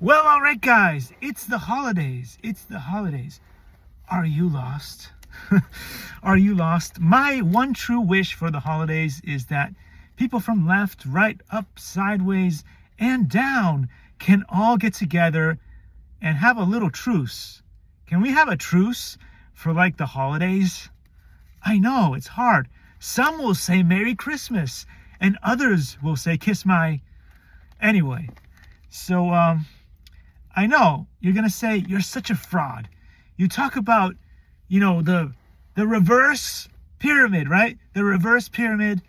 Well, all right, guys, it's the holidays. It's the holidays. Are you lost? Are you lost? My one true wish for the holidays is that people from left, right, up, sideways, and down can all get together and have a little truce. Can we have a truce for like the holidays? I know, it's hard. Some will say Merry Christmas, and others will say Kiss My... Anyway, so, I know you're going to say you're such a fraud. You talk about, the reverse pyramid, right? The reverse pyramid.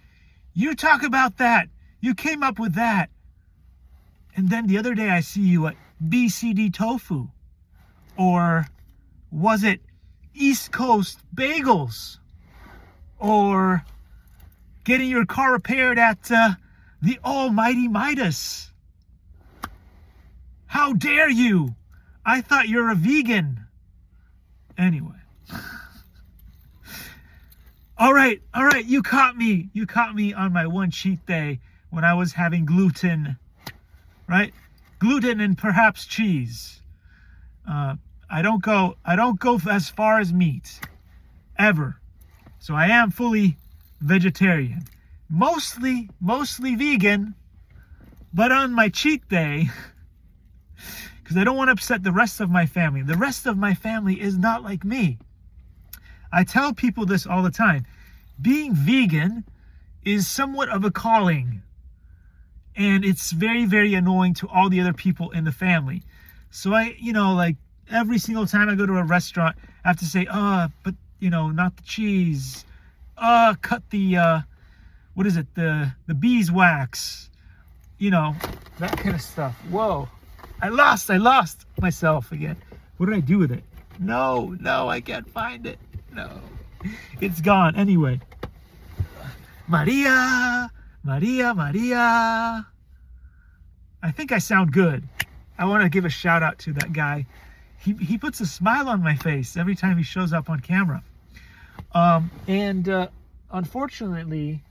You talk about that. You came up with that. And then the other day I see you at BCD Tofu. Or was it East Coast Bagels? Or getting your car repaired at the Almighty Midas? How dare you? I thought you're a vegan. Anyway. All right. You caught me. You caught me on my one cheat day when I was having gluten, right? Gluten and perhaps cheese. I don't go as far as meat, ever. So I am fully vegetarian, mostly vegan, but on my cheat day, because I don't want to upset the rest of my family. The rest of my family is not like me. I tell people this all the time. Being vegan is somewhat of a calling. And it's very, very annoying to all the other people in the family. So I, like every single time I go to a restaurant, I have to say, but, not the cheese. Cut the, what is it? The beeswax. That kind of stuff. Whoa. I lost myself again. What did I do with it? No, I can't find it. No, it's gone. Anyway, Maria. I think I sound good. I want to give a shout out to that guy. He puts a smile on my face every time he shows up on camera. Unfortunately,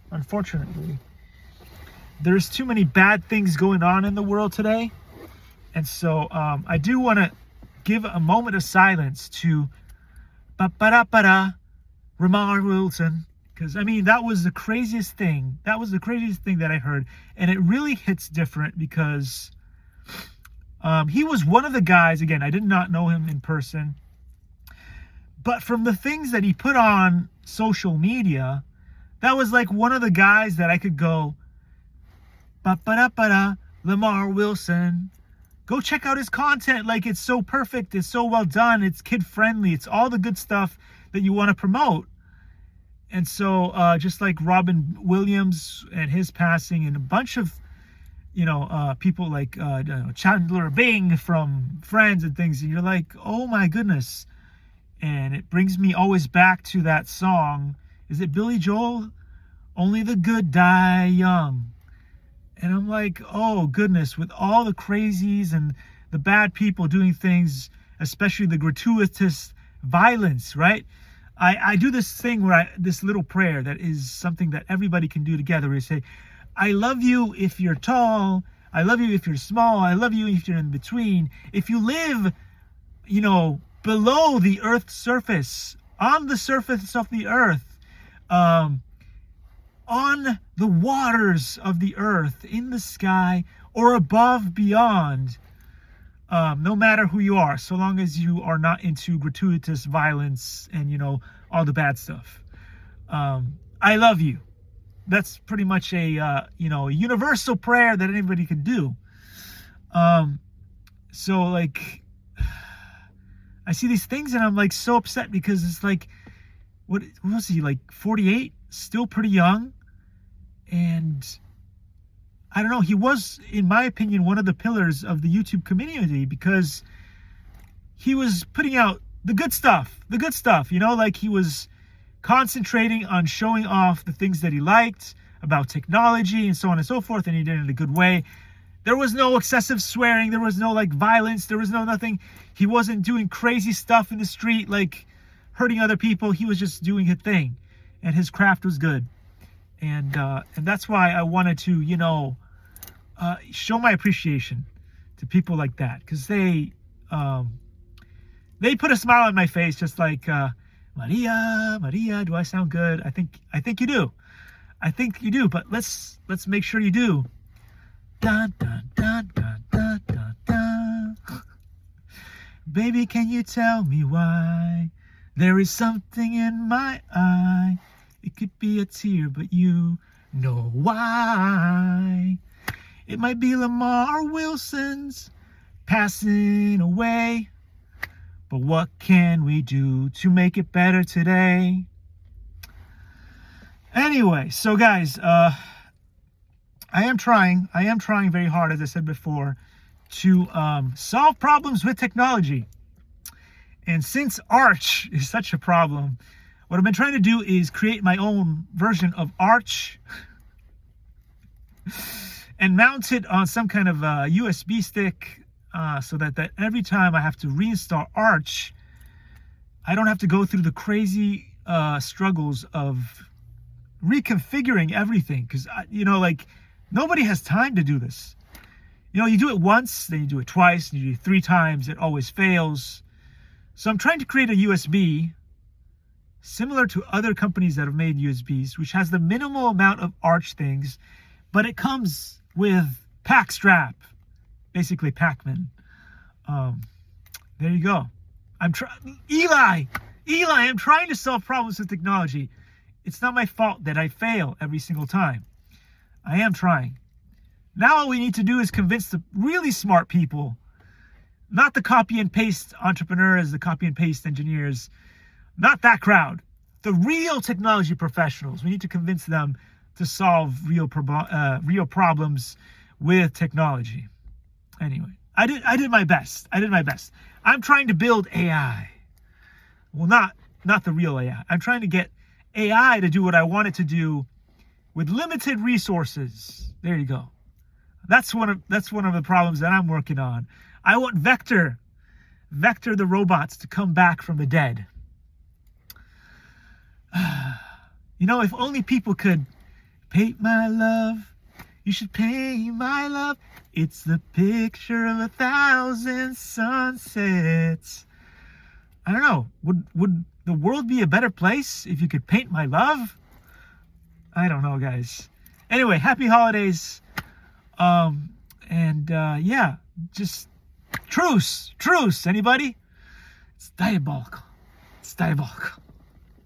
there's too many bad things going on in the world today. And so I do want to give a moment of silence to Ramar Wilson, because that was the craziest thing. That was the craziest thing that I heard, and it really hits different because he was one of the guys. Again, I did not know him in person, but from the things that he put on social media, that was like one of the guys that I could go Lamar Wilson. Go check out his content. Like, it's so perfect. It's so well done. It's kid friendly. It's all the good stuff that you want to promote. And so just like Robin Williams and his passing, and a bunch of, people like Chandler Bing from Friends and things. And you're like, oh my goodness. And it brings me always back to that song. Is it Billy Joel? Only the good die young. And I'm like, oh, goodness, with all the crazies and the bad people doing things, especially the gratuitous violence, right? I do this thing this little prayer that is something that everybody can do together. We say, I love you if you're tall. I love you if you're small. I love you if you're in between. If you live, below the earth's surface, on the surface of the earth, on the waters of the earth, in the sky, or above, beyond, no matter who you are, so long as you are not into gratuitous violence and, all the bad stuff. I love you. That's pretty much a universal prayer that anybody can do. So, like, I see these things and I'm, like, so upset because it's like, what was he, like 48? Still pretty young. And I don't know, he was, in my opinion, one of the pillars of the YouTube community because he was putting out the good stuff, like he was concentrating on showing off the things that he liked about technology and so on and so forth, and he did it in a good way. There was no excessive swearing, there was no violence, there was no nothing. He wasn't doing crazy stuff in the street, like hurting other people. He was just doing his thing, and his craft was good. And that's why I wanted to, show my appreciation to people like that, because they put a smile on my face, just like Maria, do I sound good? I think you do. I think you do, but let's make sure you do. Dun, dun, dun, dun, dun, dun, dun. Baby, can you tell me why there is something in my eye? It could be a tear, but you know why. It might be Lamar Wilson's passing away, but what can we do to make it better today? Anyway, so guys, I am trying very hard, as I said before, to solve problems with technology. And since Arch is such a problem, what I've been trying to do is create my own version of Arch and mount it on some kind of USB stick, so that every time I have to reinstall Arch, I don't have to go through the crazy struggles of reconfiguring everything, because like, nobody has time to do this. You do it once, then you do it twice, and you do it 3 times, it always fails. So I'm trying to create a USB similar to other companies that have made USBs, which has the minimal amount of Arch things, but it comes with pack strap, basically Pac-Man. There you go. Eli, I'm trying to solve problems with technology. It's not my fault that I fail every single time. I am trying. Now all we need to do is convince the really smart people, not the copy and paste entrepreneurs, the copy and paste engineers, not that crowd. The real technology professionals. We need to convince them to solve real problems with technology. Anyway, I did my best. I'm trying to build AI. Well, not the real AI. I'm trying to get AI to do what I want it to do with limited resources. There you go. That's one of the problems that I'm working on. I want Vector the robots to come back from the dead. If only people could paint my love. You should paint my love. It's the picture of 1,000 sunsets. I don't know. Would the world be a better place if you could paint my love? I don't know, guys. Anyway, happy holidays. Yeah, just truce. Anybody? It's diabolical.